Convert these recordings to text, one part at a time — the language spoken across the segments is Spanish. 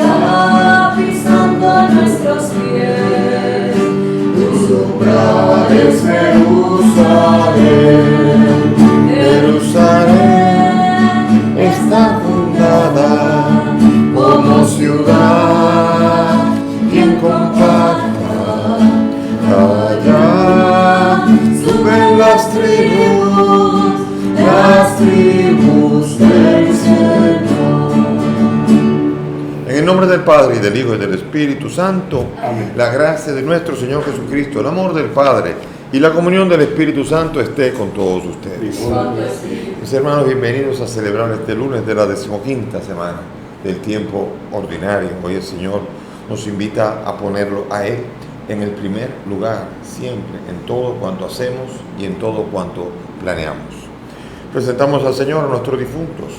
está pisando a nuestros pies. Tus umbrales, Jerusalén. Jerusalén está fundada como ciudad bien compacta. Allá suben las tribus del Señor. En el nombre del Padre, y del Hijo, y del Espíritu Santo. Amén. La gracia de nuestro Señor Jesucristo, el amor del Padre y la comunión del Espíritu Santo esté con todos ustedes. Mis hermanos, bienvenidos a celebrar este lunes de la 15ª semana del tiempo ordinario. Hoy el Señor nos invita a ponerlo a Él en el primer lugar, siempre, en todo cuanto hacemos y en todo cuanto planeamos. Presentamos al Señor a nuestros difuntos: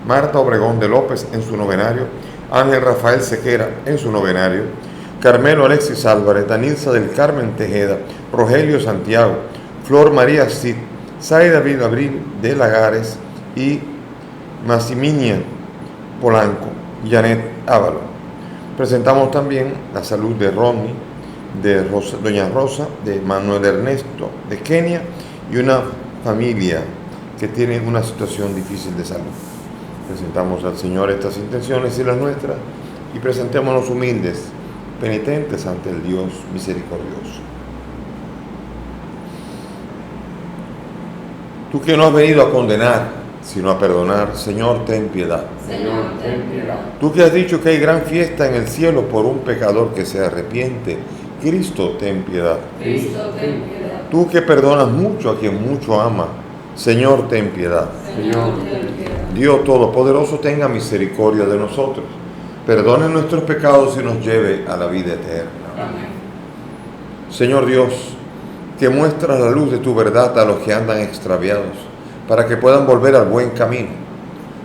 Marta Obregón de López en su novenario, Ángel Rafael Sequera en su novenario, Carmelo Alexis Álvarez, Danilza del Carmen Tejeda, Rogelio Santiago, Flor María Cid, Zaida Abril de Lagares y Maximinia Polanco, Janet Ávalo. Presentamos también la salud de Ronnie, de Doña Rosa, de Manuel Ernesto, de Kenia, y una familia que tiene una situación difícil de salud. Presentamos al Señor estas intenciones y las nuestras, y presentémonos humildes, penitentes ante el Dios misericordioso. Tú que no has venido a condenar, sino a perdonar, Señor, ten piedad. Señor, ten piedad. Tú que has dicho que hay gran fiesta en el cielo por un pecador que se arrepiente, Cristo, ten piedad. Cristo, ten piedad. Tú que perdonas mucho a quien mucho ama, Señor, ten piedad. Señor, ten piedad. Dios Todopoderoso, tenga misericordia de nosotros, perdone nuestros pecados y nos lleve a la vida eterna. Amén. Señor Dios, que muestras la luz de tu verdad a los que andan extraviados, para que puedan volver al buen camino.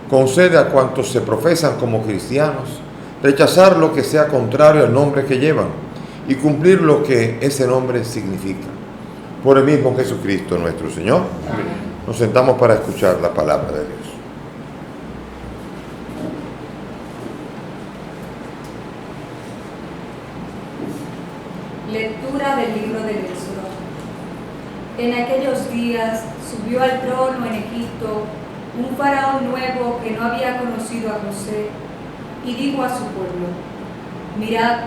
Concede a cuantos se profesan como cristianos rechazar lo que sea contrario al nombre que llevan y cumplir lo que ese nombre significa. Por el mismo Jesucristo nuestro Señor. Amén. Nos sentamos para escuchar la palabra de Dios. Lectura del libro del Éxodo. En aquellos días subió al trono en Egipto un faraón nuevo que no había conocido a José, y dijo a su pueblo: mirad,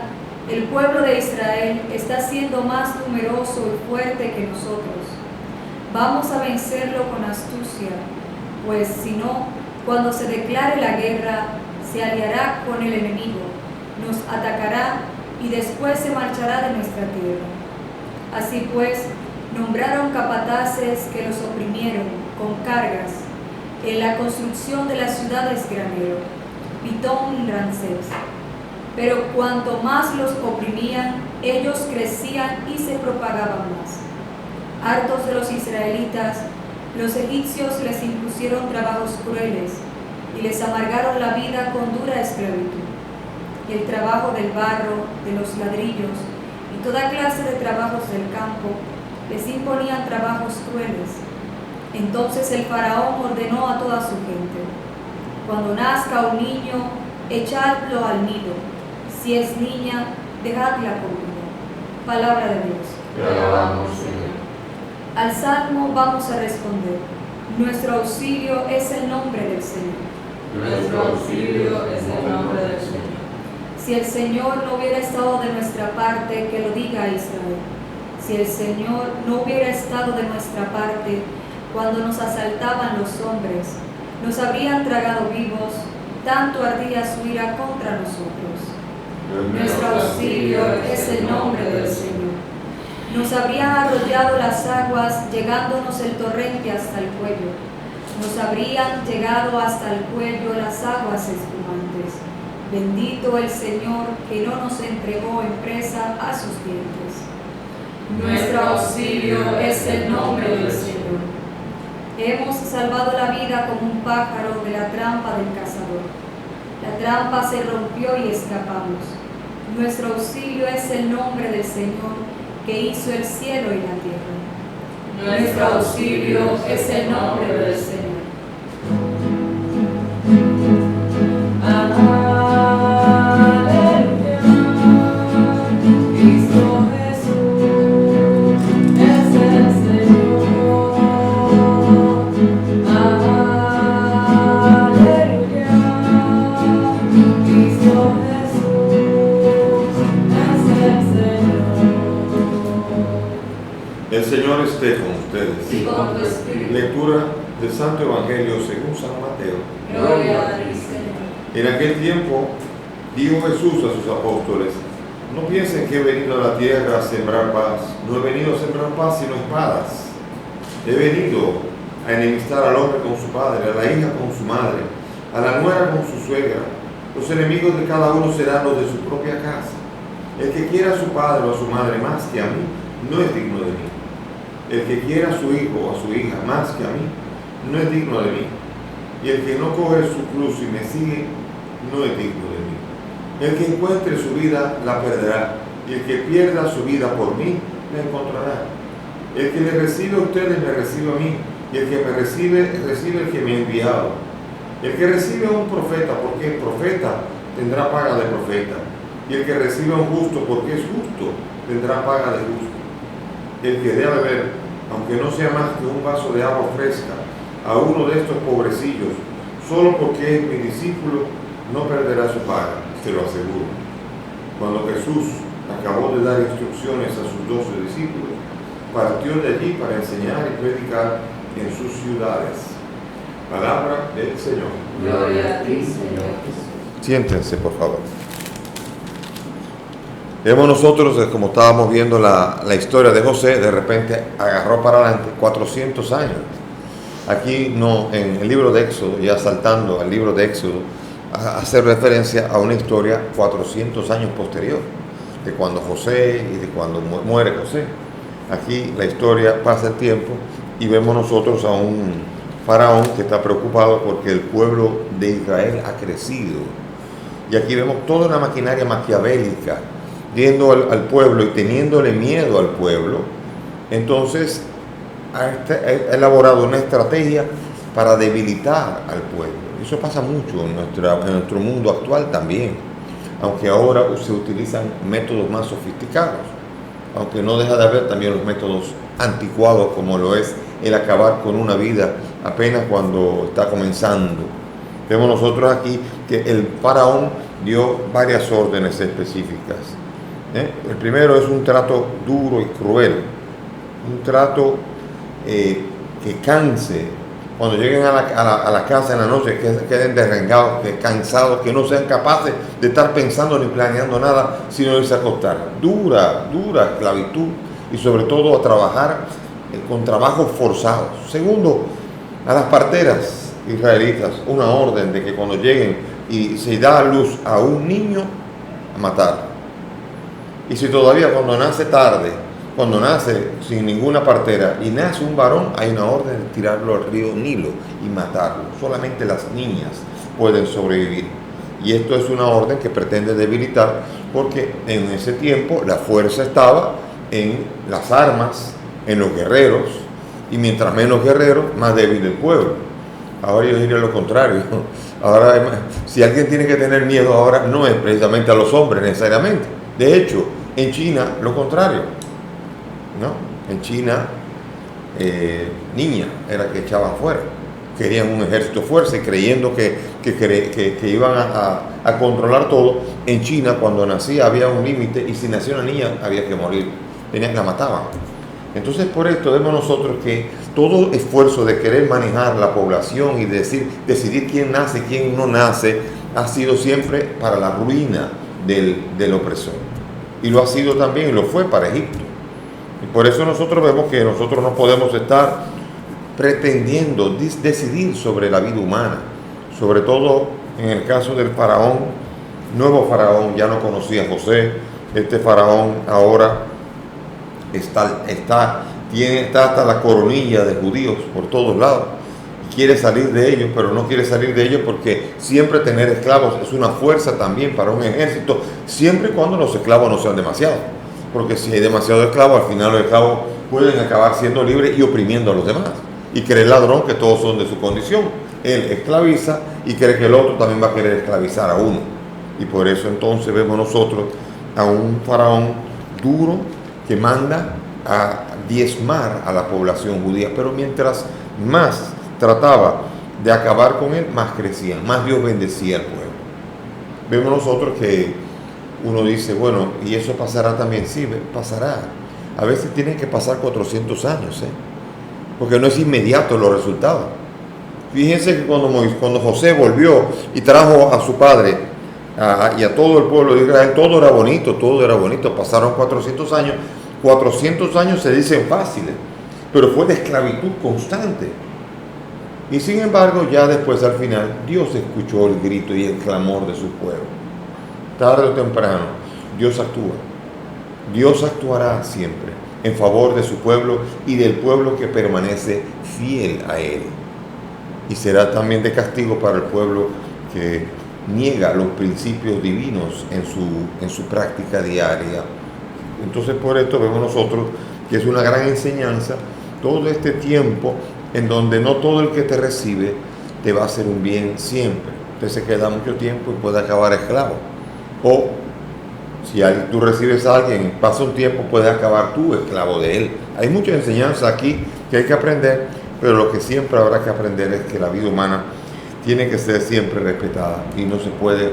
el pueblo de Israel está siendo más numeroso y fuerte que nosotros. Vamos a vencerlo con astucia, pues si no, cuando se declare la guerra, se aliará con el enemigo, nos atacará y después se marchará de nuestra tierra. Así pues, nombraron capataces que los oprimieron con cargas en la construcción de las ciudades granero, Pitón y Ramsés. Pero cuanto más los oprimían, ellos crecían y se propagaban más. Hartos de los israelitas, los egipcios les impusieron trabajos crueles y les amargaron la vida con dura esclavitud. Y el trabajo del barro, de los ladrillos y toda clase de trabajos del campo les imponían trabajos crueles. Entonces el faraón ordenó a toda su gente: cuando nazca un niño, echadlo al Nilo; si es niña, dejadla conmigo. Palabra de Dios. Te alabamos, Señor. Al salmo vamos a responder: nuestro auxilio es el nombre del Señor. Nuestro auxilio es el nombre del Señor. Si el Señor no hubiera estado de nuestra parte, que lo diga Israel. Si el Señor no hubiera estado de nuestra parte, cuando nos asaltaban los hombres, nos habrían tragado vivos, tanto ardía su ira contra nosotros. Nuestro auxilio es el nombre del Señor. Nos habrían arrollado las aguas, llegándonos el torrente hasta el cuello. Nos habrían llegado hasta el cuello las aguas espumantes. Bendito el Señor que no nos entregó en presa a sus dientes. Nuestro auxilio es el nombre del Señor. Hemos salvado la vida como un pájaro de la trampa del cazador. La trampa se rompió y escapamos. Nuestro auxilio es el nombre del Señor que hizo el cielo y la tierra. Nuestro auxilio es el nombre del Señor. El Señor esté con ustedes. Y con tu espíritu. Lectura del Santo Evangelio según San Mateo. Gloria a ti, Señor. En aquel tiempo dijo Jesús a sus apóstoles: no piensen que he venido a la tierra a sembrar paz. No he venido a sembrar paz sino espadas. He venido a enemistar al hombre con su padre, a la hija con su madre, a la nuera con su suegra. Los enemigos de cada uno serán los de su propia casa. El que quiera a su padre o a su madre más que a mí, no es digno de mí. El que quiera a su hijo o a su hija más que a mí, no es digno de mí. Y el que no coge su cruz y me sigue, no es digno de mí. El que encuentre su vida, la perderá. Y el que pierda su vida por mí, la encontrará. El que le recibe a ustedes, me recibe a mí. Y el que me recibe, recibe el que me ha enviado. El que recibe a un profeta, porque es profeta, tendrá paga de profeta. Y el que recibe a un justo, porque es justo, tendrá paga de justo. El que dé a beber, aunque no sea más que un vaso de agua fresca, a uno de estos pobrecillos, solo porque es mi discípulo, no perderá su paga, se lo aseguro. Cuando Jesús acabó de dar instrucciones a sus 12 discípulos, partió de allí para enseñar y predicar en sus ciudades. Palabra del Señor. Gloria a ti, Señor Jesús. Siéntense, por favor. Vemos nosotros, como estábamos viendo la historia de José, de repente agarró para adelante 400 años. Aquí no, en el libro de Éxodo, ya saltando al libro de Éxodo, hace referencia a una historia 400 años posterior, de cuando José y de cuando muere José. Aquí la historia pasa el tiempo y vemos nosotros a un faraón que está preocupado porque el pueblo de Israel ha crecido. Y aquí vemos toda una maquinaria maquiavélica, viendo al pueblo y teniéndole miedo al pueblo. Entonces ha elaborado una estrategia para debilitar al pueblo. Eso pasa mucho en nuestro mundo actual también, aunque ahora se utilizan métodos más sofisticados, aunque no deja de haber también los métodos anticuados, como lo es el acabar con una vida apenas cuando está comenzando. Vemos nosotros aquí que el faraón dio varias órdenes específicas. El primero es un trato duro y cruel, un trato que canse. Cuando lleguen a la casa en la noche, que queden derrengados, que cansados, que no sean capaces de estar pensando ni planeando nada, sino irse a acostar. Dura esclavitud, y sobre todo a trabajar con trabajos forzados. Segundo, a las parteras israelitas, una orden de que cuando lleguen y se da a luz a un niño, a matarlo. Y si todavía cuando nace tarde, cuando nace sin ninguna partera y nace un varón, hay una orden de tirarlo al río Nilo y matarlo. Solamente las niñas pueden sobrevivir. Y esto es una orden que pretende debilitar, porque en ese tiempo la fuerza estaba en las armas, en los guerreros, y mientras menos guerreros, más débil el pueblo. Ahora yo diría lo contrario. Ahora, si alguien tiene que tener miedo ahora, no es precisamente a los hombres necesariamente. De hecho, en China, lo contrario, ¿no? En China, niña era que echaban fuera. Querían un ejército fuerte, creyendo que iban a controlar todo. En China, cuando nacía, había un límite, y si nació una niña, había que morir. La mataban. Entonces, por esto vemos nosotros que todo esfuerzo de querer manejar la población y decidir quién nace, quién no nace, ha sido siempre para la ruina del opresor. Y lo ha sido también, y lo fue para Egipto. Y por eso nosotros vemos que nosotros no podemos estar pretendiendo decidir sobre la vida humana, sobre todo en el caso del faraón. Nuevo faraón, ya no conocía a José. Este faraón ahora está hasta la coronilla de judíos por todos lados. Quiere salir de ellos, pero no quiere salir de ellos porque siempre tener esclavos es una fuerza también para un ejército, siempre y cuando los esclavos no sean demasiados. Porque si hay demasiados esclavos, al final los esclavos pueden acabar siendo libres y oprimiendo a los demás. Y cree el ladrón que todos son de su condición. Él esclaviza y cree que el otro también va a querer esclavizar a uno. Y por eso entonces vemos nosotros a un faraón duro que manda a diezmar a la población judía. Pero mientras más trataba de acabar con él, más crecía, más Dios bendecía al pueblo. Vemos nosotros que uno dice, bueno, ¿y eso pasará también? Sí, pasará. a veces tienen que pasar 400 años, porque no es inmediato los resultados. Fíjense que cuando José volvió y trajo a su padre y a todo el pueblo de Israel, todo era bonito, pasaron 400 años. 400 años se dicen fáciles, pero fue de esclavitud constante. Y sin embargo, ya después, al final, Dios escuchó el grito y el clamor de su pueblo. Tarde o temprano, Dios actúa. Dios actuará siempre en favor de su pueblo y del pueblo que permanece fiel a Él. Y será también de castigo para el pueblo que niega los principios divinos en su práctica diaria. Entonces, por esto vemos nosotros que es una gran enseñanza todo este tiempo en donde no todo el que te recibe te va a hacer un bien siempre. Usted se queda mucho tiempo y puede acabar esclavo. O si tú recibes a alguien, pasa un tiempo, puede acabar tú esclavo de él. Hay mucha enseñanza aquí que hay que aprender, pero lo que siempre habrá que aprender es que la vida humana tiene que ser siempre respetada y no se puede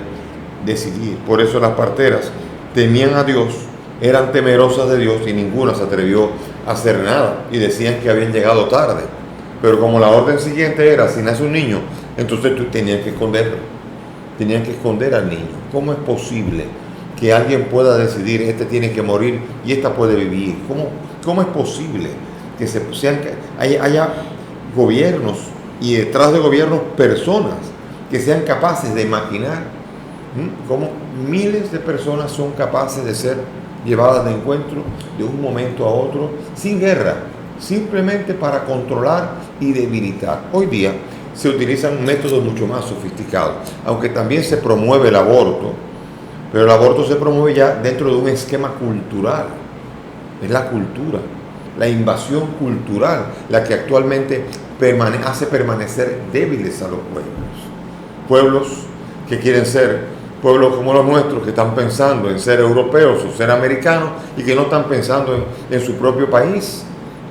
decidir. Por eso las parteras temían a Dios, eran temerosas de Dios y ninguna se atrevió a hacer nada y decían que habían llegado tarde. Pero como la orden siguiente era, si nace un niño, entonces tú tenías que esconderlo. Tenían que esconder al niño. ¿Cómo es posible que alguien pueda decidir, este tiene que morir y esta puede vivir? ¿Cómo es posible que haya gobiernos y detrás de gobiernos personas que sean capaces de maquinar cómo miles de personas son capaces de ser llevadas de encuentro de un momento a otro sin guerra, simplemente para controlar y debilitar? Hoy día se utilizan métodos mucho más sofisticados, aunque también se promueve el aborto, pero el aborto se promueve ya dentro de un esquema cultural. Es la cultura, la invasión cultural, la que actualmente hace permanecer débiles a los pueblos que quieren ser pueblos como los nuestros, que están pensando en ser europeos o ser americanos y que no están pensando en su propio país.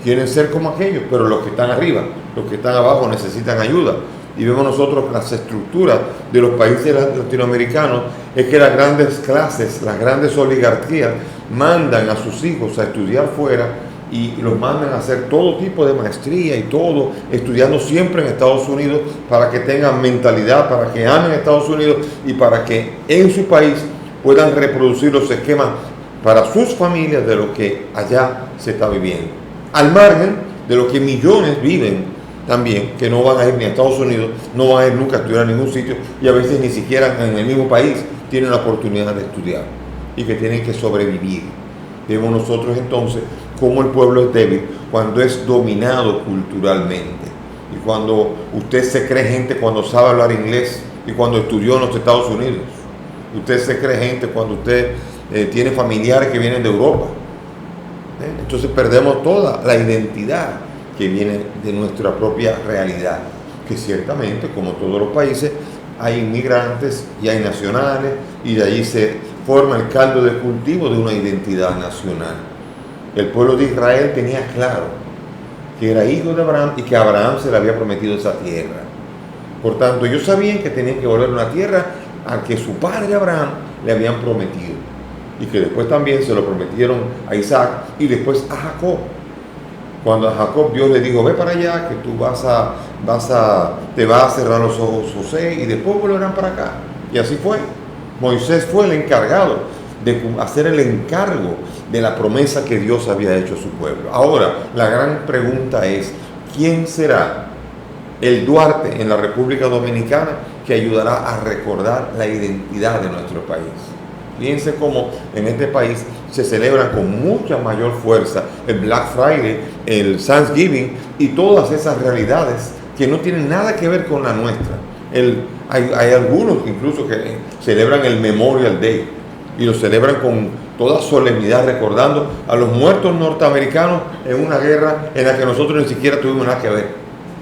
Quieren ser como aquellos, pero los que están arriba, los que están abajo necesitan ayuda. Y vemos nosotros las estructuras de los países latinoamericanos, es que las grandes clases, las grandes oligarquías mandan a sus hijos a estudiar fuera y los mandan a hacer todo tipo de maestría y todo, estudiando siempre en Estados Unidos para que tengan mentalidad, para que amen a Estados Unidos y para que en su país puedan reproducir los esquemas para sus familias de lo que allá se está viviendo. Al margen de lo que millones viven también, que no van a ir ni a Estados Unidos, no van a ir nunca a estudiar en ningún sitio y a veces ni siquiera en el mismo país tienen la oportunidad de estudiar y que tienen que sobrevivir. Vemos nosotros entonces cómo el pueblo es débil cuando es dominado culturalmente y cuando usted se cree gente cuando sabe hablar inglés y cuando estudió en los Estados Unidos. Usted se cree gente cuando usted tiene familiares que vienen de Europa. Entonces perdemos toda la identidad que viene de nuestra propia realidad, que ciertamente, como todos los países, hay inmigrantes y hay nacionales, y de allí se forma el caldo de cultivo de una identidad nacional. El pueblo de Israel tenía claro que era hijo de Abraham y que a Abraham se le había prometido esa tierra. Por tanto, ellos sabían que tenían que volver a una tierra a que su padre Abraham le habían prometido, y que después también se lo prometieron a Isaac y después a Jacob. Cuando a Jacob Dios le dijo, ve para allá, que tú te va a cerrar los ojos José y después volverán para acá. Y así fue. Moisés fue el encargado de hacer el encargo de la promesa que Dios había hecho a su pueblo. Ahora, la gran pregunta es, ¿quién será el Duarte en la República Dominicana que ayudará a recordar la identidad de nuestro país? Fíjense cómo en este país se celebran con mucha mayor fuerza el Black Friday, el Thanksgiving y todas esas realidades que no tienen nada que ver con la nuestra. Hay algunos incluso que celebran el Memorial Day y lo celebran con toda solemnidad, recordando a los muertos norteamericanos en una guerra en la que nosotros ni siquiera tuvimos nada que ver.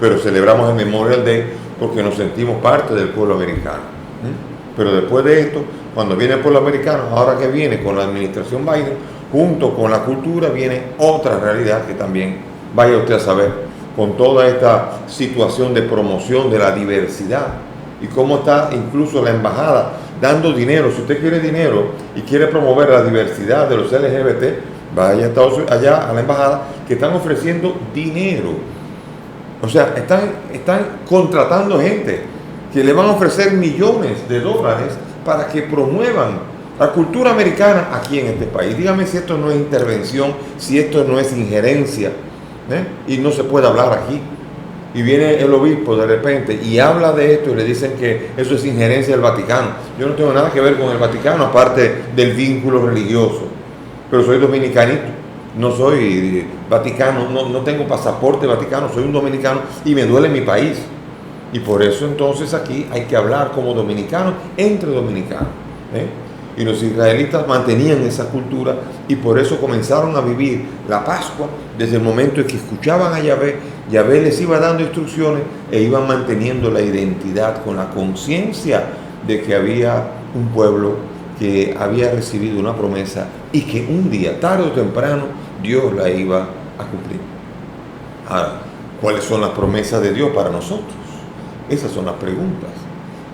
Pero celebramos el Memorial Day porque nos sentimos parte del pueblo americano. Pero después de esto, cuando viene el pueblo americano, ahora que viene con la administración Biden, junto con la cultura viene otra realidad que también vaya usted a saber, con toda esta situación de promoción de la diversidad y cómo está incluso la embajada dando dinero. Si usted quiere dinero y quiere promover la diversidad de los LGBT, vaya a Estados Unidos, allá a la embajada, que están ofreciendo dinero. O sea, están contratando gente que le van a ofrecer millones de dólares para que promuevan la cultura americana aquí en este país. Dígame si esto no es intervención, si esto no es injerencia, y no se puede hablar aquí. Y viene el obispo de repente y habla de esto y le dicen que eso es injerencia del Vaticano. Yo no tengo nada que ver con el Vaticano, aparte del vínculo religioso. Pero soy dominicanito, no soy vaticano, no tengo pasaporte vaticano, soy un dominicano y me duele mi país. Y por eso entonces aquí hay que hablar como dominicanos, entre dominicanos. Y los israelitas mantenían esa cultura y por eso comenzaron a vivir la Pascua desde el momento en que escuchaban a Yahvé. Yahvé les iba dando instrucciones e iban manteniendo la identidad con la conciencia de que había un pueblo que había recibido una promesa y que un día, tarde o temprano, Dios la iba a cumplir. Ahora, ¿cuáles son las promesas de Dios para nosotros? Esas son las preguntas.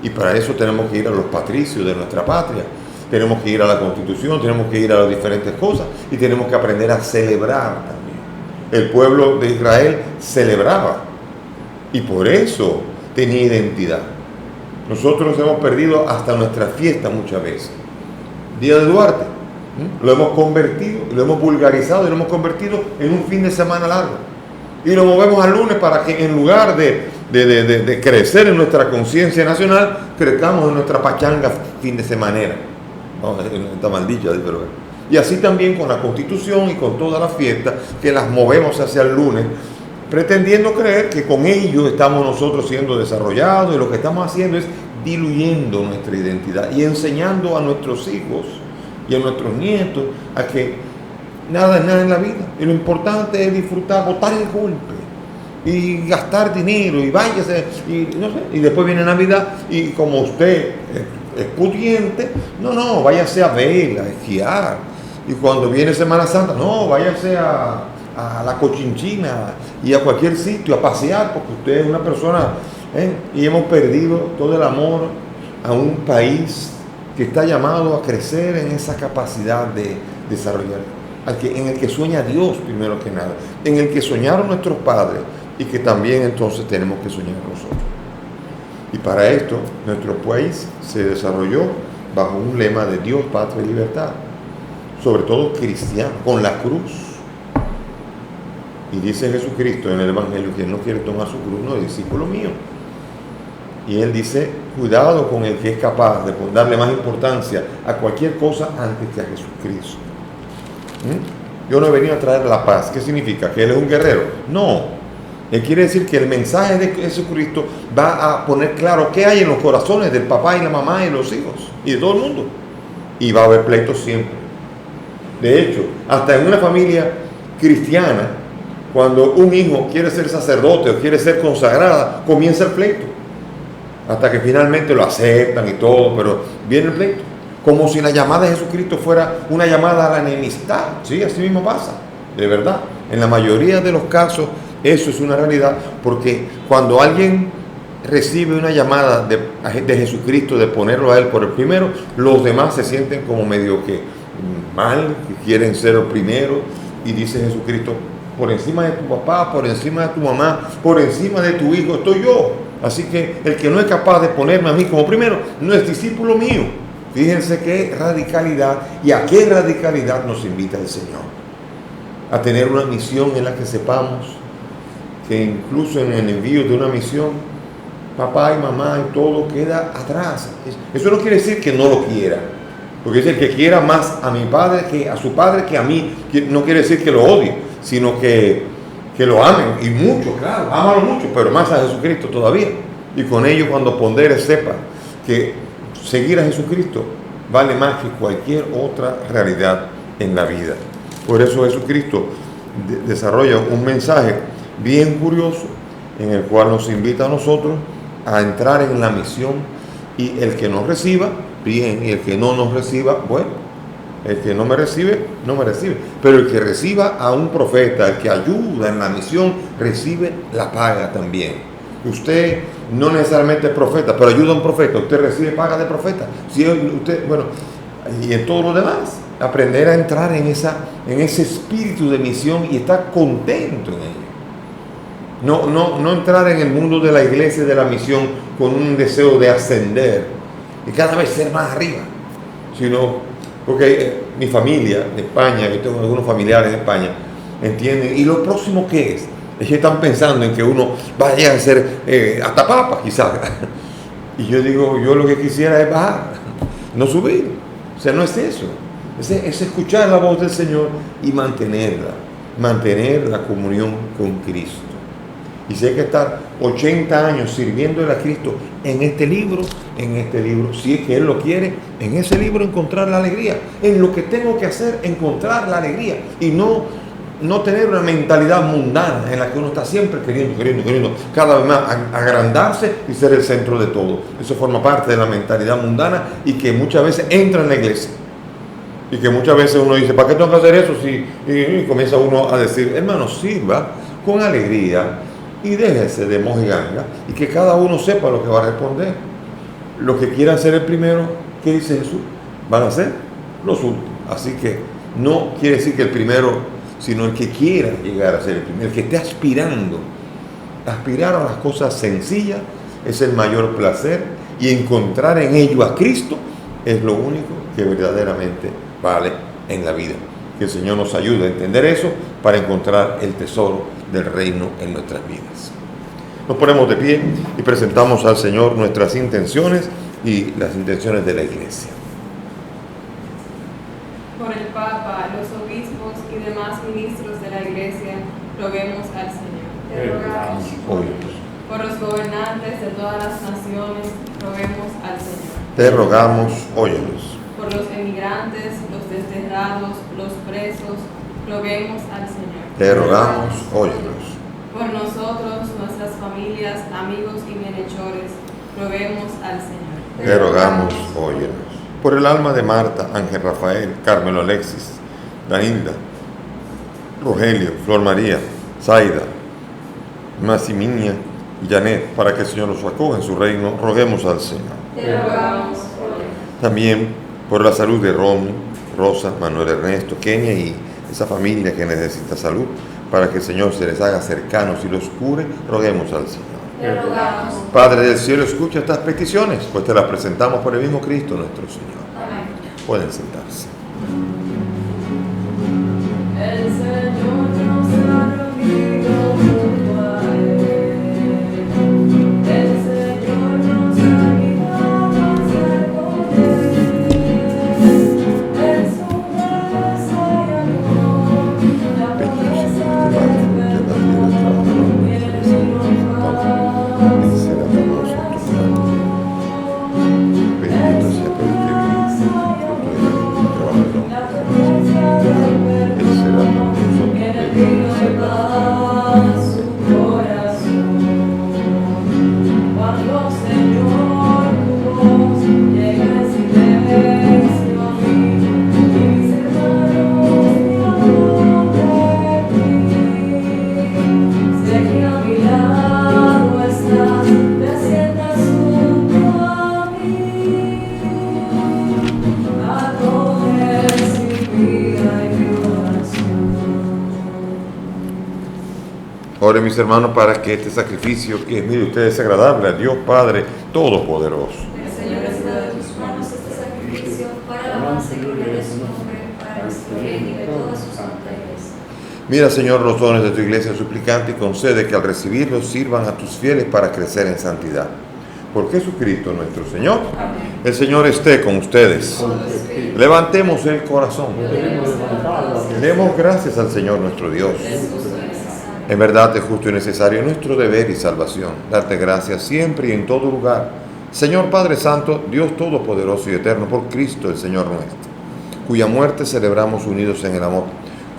Y para eso tenemos que ir a los patricios de nuestra patria. Tenemos que ir a la Constitución, tenemos que ir a las diferentes cosas y tenemos que aprender a celebrar también. El pueblo de Israel celebraba y por eso tenía identidad. Nosotros hemos perdido hasta nuestra fiesta muchas veces. Día de Duarte, lo hemos convertido, lo hemos vulgarizado y lo hemos convertido en un fin de semana largo. Y lo movemos al lunes para que en lugar de crecer en nuestra conciencia nacional, crezcamos en nuestra pachanga fin de semanera. No, está mal dicho, pero y así también con la Constitución y con todas las fiestas que las movemos hacia el lunes, pretendiendo creer que con ello estamos nosotros siendo desarrollados y lo que estamos haciendo es diluyendo nuestra identidad y enseñando a nuestros hijos y a nuestros nietos a que nada es nada en la vida y lo importante es disfrutar, botar el golpe y gastar dinero y váyase y no sé, y después viene Navidad y como usted es pudiente, no, váyase a vela, a esquiar. Y cuando viene Semana Santa, no, váyase a la Cochinchina y a cualquier sitio a pasear, porque usted es una persona, y hemos perdido todo el amor a un país que está llamado a crecer en esa capacidad de desarrollar, en el que sueña Dios primero que nada, en el que soñaron nuestros padres y que también entonces tenemos que soñar nosotros. Y para esto, nuestro país se desarrolló bajo un lema de Dios, patria y libertad, sobre todo cristiano, con la cruz. Y dice Jesucristo en el Evangelio que él no quiere tomar su cruz, no es discípulo mío. Y él dice, cuidado con el que es capaz de darle más importancia a cualquier cosa antes que a Jesucristo. Yo no he venido a traer la paz. ¿Qué significa? ¿Que él es un guerrero? No. Él quiere decir que el mensaje de Jesucristo va a poner claro qué hay en los corazones del papá y la mamá y los hijos y de todo el mundo. Y va a haber pleitos siempre. De hecho, hasta en una familia cristiana, cuando un hijo quiere ser sacerdote o quiere ser consagrada, comienza el pleito. Hasta que finalmente lo aceptan y todo, pero viene el pleito. Como si la llamada de Jesucristo fuera una llamada a la enemistad. Sí, así mismo pasa, de verdad. En la mayoría de los casos, eso es una realidad, porque cuando alguien recibe una llamada de Jesucristo de ponerlo a él por el primero, los demás se sienten como medio que mal, que quieren ser el primero, y dice Jesucristo, por encima de tu papá, por encima de tu mamá, por encima de tu hijo, estoy yo. Así que el que no es capaz de ponerme a mí como primero, no es discípulo mío. Fíjense qué radicalidad y a qué radicalidad nos invita el Señor. A tener una misión en la que sepamos que incluso en el envío de una misión, papá y mamá y todo queda atrás. Eso no quiere decir que no lo quiera, porque es el que quiera más a mi padre que a su padre que a mí. No quiere decir que lo odie, sino que lo amen, y mucho, claro, ámalo mucho, pero más a Jesucristo todavía. Y con ello, cuando ponderes, sepa que seguir a Jesucristo vale más que cualquier otra realidad en la vida. Por eso Jesucristo desarrolla un mensaje bien curioso en el cual nos invita a nosotros a entrar en la misión, y el que nos reciba, bien, y el que no nos reciba, bueno, el que no me recibe, no me recibe, pero el que reciba a un profeta, el que ayuda en la misión, recibe la paga también. Usted no necesariamente es profeta, pero ayuda a un profeta, usted recibe paga de profeta. Si usted, bueno, y en todo lo demás. Aprender a entrar en ese espíritu de misión y estar contento en ello. No entrar en el mundo de la iglesia y de la misión con un deseo de ascender y cada vez ser más arriba, sino porque mi familia de España, yo tengo algunos familiares en España, entienden, y lo próximo que es que están pensando en que uno vaya a ser hasta papa quizás. Y yo digo, yo lo que quisiera es bajar, no subir. O sea, no es eso. Es escuchar la voz del Señor y mantener la comunión con Cristo. Y si hay que estar 80 años sirviéndole a Cristo en este libro, si es que Él lo quiere, en ese libro encontrar la alegría. En lo que tengo que hacer, encontrar la alegría. Y no tener una mentalidad mundana en la que uno está siempre queriendo cada vez más agrandarse y ser el centro de todo. Eso forma parte de la mentalidad mundana y que muchas veces entra en la iglesia. Y que muchas veces uno dice, ¿para qué tengo que hacer eso? Y comienza uno a decir, hermano, sirva con alegría y déjese de mojiganga y que cada uno sepa lo que va a responder. Los que quieran ser el primero, ¿qué dice Jesús? Van a ser los últimos. Así que no quiere decir que el primero, sino el que quiera llegar a ser el primero, el que esté aspirando. Aspirar a las cosas sencillas es el mayor placer y encontrar en ello a Cristo es lo único que verdaderamente vale en la vida. Que el Señor nos ayude a entender eso para encontrar el tesoro del reino en nuestras vidas. Nos ponemos de pie y presentamos al Señor nuestras intenciones y las intenciones de la iglesia. Por el Papa, los obispos y demás ministros de la iglesia, roguemos al Señor. Te rogamos. Por los gobernantes de todas las naciones, roguemos al Señor. Te rogamos, óyenos. Por los emigrantes, los desterrados, los presos, roguemos al Señor. Te rogamos, óyenos. Por nosotros, nuestras familias, amigos y bienhechores, roguemos al Señor. Te rogamos, óyenos. Por el alma de Marta, Ángel Rafael, Carmelo Alexis, Danilda, Rogelio, Flor María, Zaida, Maximinia y Janet, para que el Señor los acoja en su reino, roguemos al Señor. Te rogamos. También por la salud de Romy, Rosa, Manuel Ernesto, Kenia y esa familia que necesita salud, para que el Señor se les haga cercanos y los cure, roguemos al Señor. Te rogamos. Padre del cielo, escucha estas peticiones, pues te las presentamos por el mismo Cristo nuestro Señor. Amén. Pueden sentarse. El Señor nos ha reunido junto a Él. El Señor nos ha guiado hacia poder. En su gracia y amor, la promesa de perdón viene Bendito sea por el que Ore, mis hermanos, para que este sacrificio, que mire usted, es agradable a Dios Padre Todopoderoso. El Señor reciba de tus manos este sacrificio para la alabanza y gloria de su nombre, para nuestro bien y de toda su santa iglesia. Mira, Señor, los dones de tu iglesia suplicante y concede que al recibirlos sirvan a tus fieles para crecer en santidad. Por Jesucristo nuestro Señor. Amén. El Señor esté con ustedes. Levantemos el corazón. Demos gracias al Señor nuestro Dios. En verdad es justo y necesario, nuestro deber y salvación, darte gracias siempre y en todo lugar. Señor Padre Santo, Dios Todopoderoso y Eterno, por Cristo el Señor nuestro, cuya muerte celebramos unidos en el amor,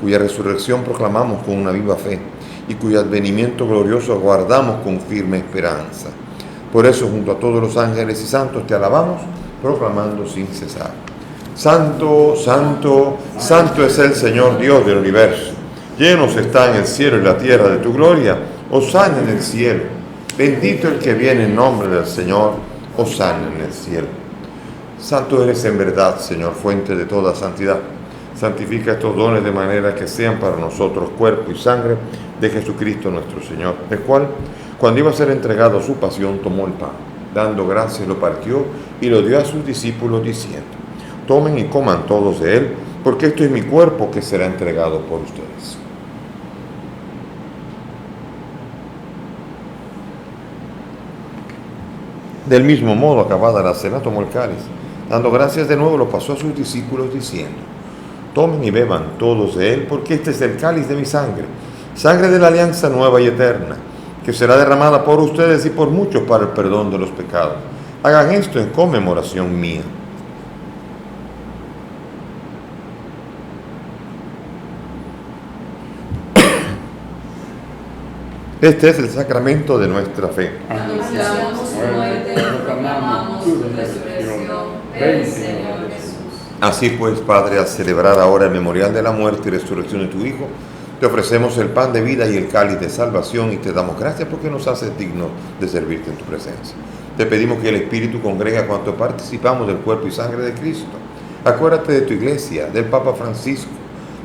cuya resurrección proclamamos con una viva fe y cuyo advenimiento glorioso aguardamos con firme esperanza. Por eso, junto a todos los ángeles y santos, te alabamos, proclamando sin cesar: Santo, Santo, Santo es el Señor Dios del universo. Llenos están el cielo y la tierra de tu gloria. Hosana en el cielo. Bendito el que viene en nombre del Señor. Hosana en el cielo. Santo eres en verdad, Señor, fuente de toda santidad. Santifica estos dones de manera que sean para nosotros cuerpo y sangre de Jesucristo nuestro Señor, el cual, cuando iba a ser entregado a su pasión, tomó el pan, dando gracias lo partió y lo dio a sus discípulos diciendo: tomen y coman todos de él, porque esto es mi cuerpo que será entregado por ustedes. Del mismo modo, acabada la cena, tomó el cáliz, dando gracias de nuevo, lo pasó a sus discípulos diciendo: tomen y beban todos de él, porque este es el cáliz de mi sangre, sangre de la alianza nueva y eterna, que será derramada por ustedes y por muchos para el perdón de los pecados. Hagan esto en conmemoración mía. Este es el sacramento de nuestra fe. Anunciamos su muerte, proclamamos su resurrección. Ven, Señor Jesús. Así pues, Padre, al celebrar ahora el memorial de la muerte y resurrección de tu Hijo, te ofrecemos el pan de vida y el cáliz de salvación y te damos gracias porque nos haces dignos de servirte en tu presencia. Te pedimos que el Espíritu congregue a cuanto participamos del cuerpo y sangre de Cristo. Acuérdate de tu iglesia, del Papa Francisco,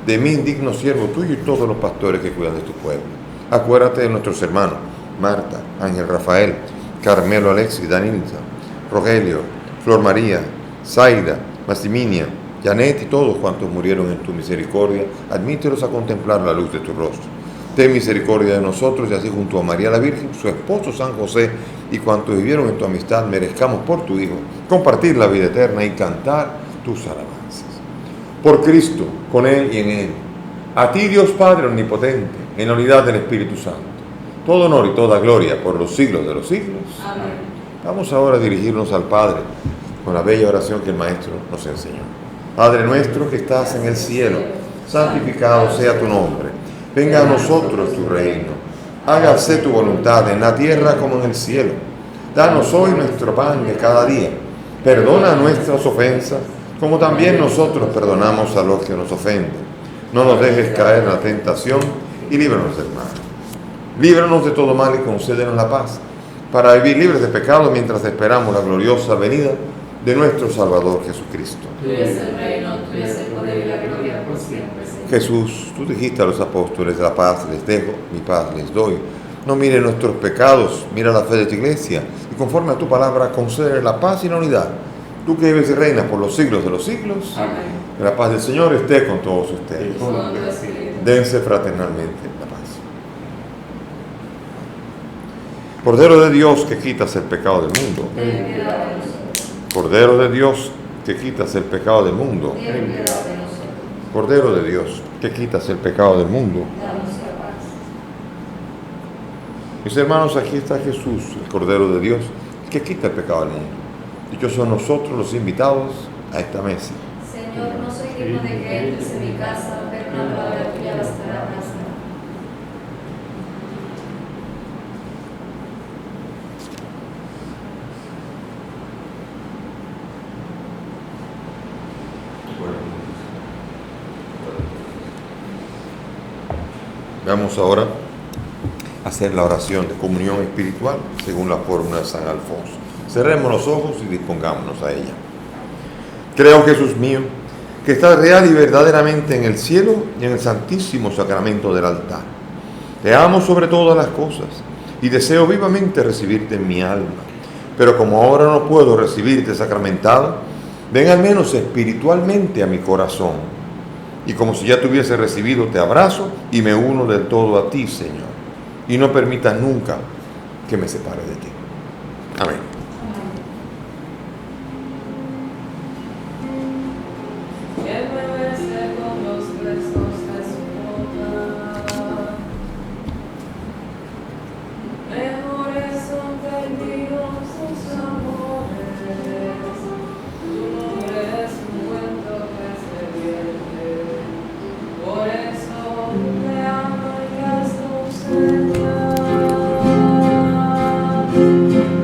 de mí, indigno siervo tuyo, y todos los pastores que cuidan de tu pueblo. Acuérdate de nuestros hermanos, Marta, Ángel Rafael, Carmelo Alexis, Danilza, Rogelio, Flor María, Zaida, Maximinia, Janet y todos cuantos murieron en tu misericordia. Admítelos a contemplar la luz de tu rostro. Ten misericordia de nosotros y así junto a María la Virgen, su esposo San José y cuantos vivieron en tu amistad, merezcamos por tu Hijo compartir la vida eterna y cantar tus alabanzas. Por Cristo, con Él y en Él. A ti, Dios Padre omnipotente, en la unidad del Espíritu Santo, todo honor y toda gloria por los siglos de los siglos. Amén. Vamos ahora a dirigirnos al Padre con la bella oración que el Maestro nos enseñó. Padre nuestro que estás en el cielo, santificado sea tu nombre. Venga a nosotros tu reino. Hágase tu voluntad en la tierra como en el cielo. Danos hoy nuestro pan de cada día. Perdona nuestras ofensas, como también nosotros perdonamos a los que nos ofenden. No nos dejes caer en la tentación y líbranos del mal. Líbranos de todo mal y concédenos la paz, para vivir libres de pecado mientras esperamos la gloriosa venida de nuestro Salvador Jesucristo. Tuyo es el reino, tuyo es el poder y la gloria por siempre, Señor. Jesús, tú dijiste a los apóstoles: la paz les dejo, mi paz les doy. No mire nuestros pecados, mira la fe de tu iglesia, y conforme a tu palabra concede la paz y la unidad. Tú que vives y reinas por los siglos de los siglos, Amén. que la paz del Señor esté con todos ustedes. Con tu espíritu. Dense fraternalmente la paz. Cordero de Dios que quitas el pecado del mundo. Ten piedad de nosotros. Cordero de Dios que quitas el pecado del mundo. Ten piedad de nosotros. Cordero de Dios que quitas el pecado del mundo. Danos la paz. Mis hermanos, aquí está Jesús, el Cordero de Dios, que quita el pecado del mundo. Dichosos son nosotros los invitados a esta mesa. Señor, no soy digno de que entres en mi casa, pero una palabra tuya bastará para sanar. Vamos ahora a hacer la oración de comunión espiritual según la fórmula de San Alfonso. Cerremos los ojos y dispongámonos a ella. Creo, Jesús mío, que estás real y verdaderamente en el cielo y en el santísimo sacramento del altar. Te amo sobre todas las cosas y deseo vivamente recibirte en mi alma. Pero como ahora no puedo recibirte sacramentado, ven al menos espiritualmente a mi corazón. Y como si ya te hubiese recibido, te abrazo y me uno del todo a ti, Señor. Y no permitas nunca que me separe de ti. Amén.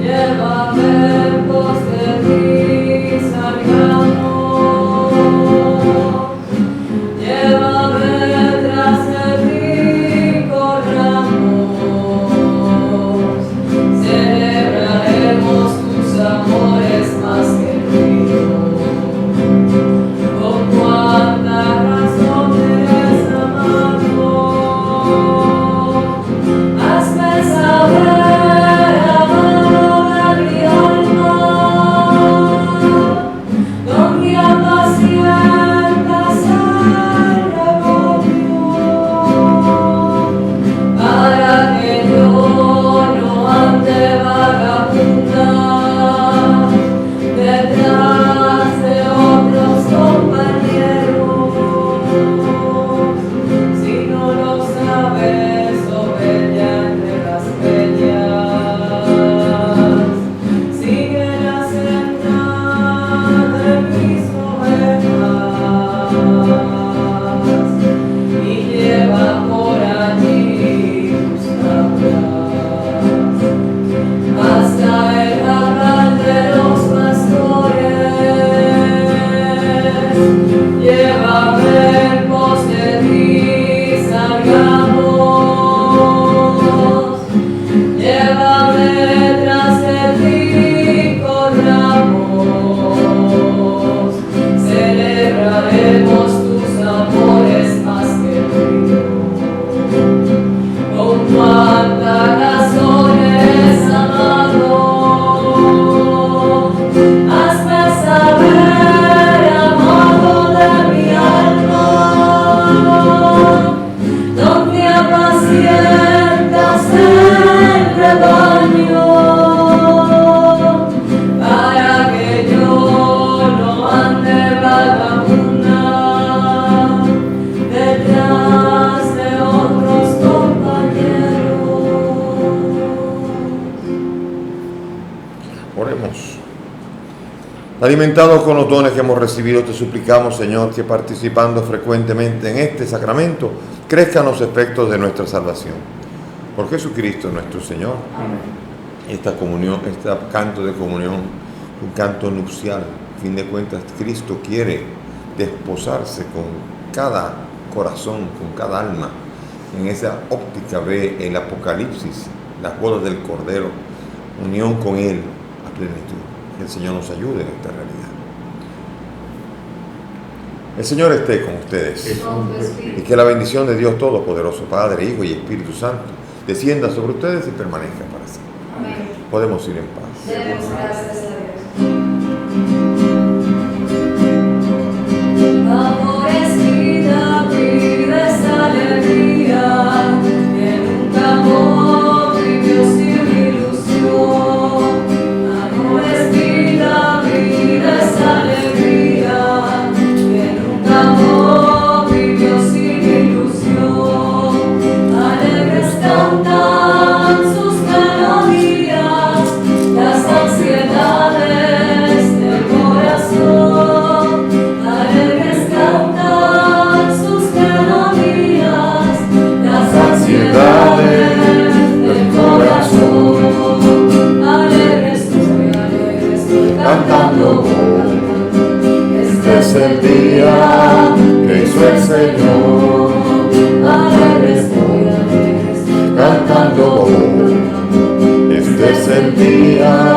Lleva Si no lo sabes, oveja entre las peñas, sigue la senda de mis ovejas y lleva por allí tus cabras hasta el corral de los pastores. Llévame en pos de ti, salgamos. Llévame tras de ti, corramos. Celebraremos tus amores más que río. Con cuántas razones, amado, hazme saber, amado de mi alma, donde apacientas el rebaño, para que yo no ande vagabunda detrás de otros compañeros. Oremos. Alimentados con los dones que hemos recibido, te suplicamos, Señor, que participando frecuentemente en este sacramento, crezcan los efectos de nuestra salvación. Por Jesucristo nuestro Señor. Amén. Esta comunión, este canto de comunión, un canto nupcial. A fin de cuentas, Cristo quiere desposarse con cada corazón, con cada alma. En esa óptica ve el Apocalipsis, las bodas del Cordero, unión con Él a plenitud. Que el Señor nos ayude en esta realidad. El Señor esté con ustedes. Con tu Y espíritu. que la bendición de Dios Todopoderoso, Padre, Hijo y Espíritu Santo, descienda sobre ustedes y permanezca para siempre. Amén. Podemos ir en paz. Demos gracias a Dios. Amores, vida, vida es alegría, que nunca amor vivió sin ilusión. Amores, vida, vida es alegría, que nunca amor vivió sin ilusión. Alegres cantan sus melodías, las ansiedades del corazón. Alegres cantan sus melodías, las ansiedades del corazón. Alegre estoy cantando hoy. Este es el día que hizo el Señor. Alegre estoy cantando hoy. Este es el día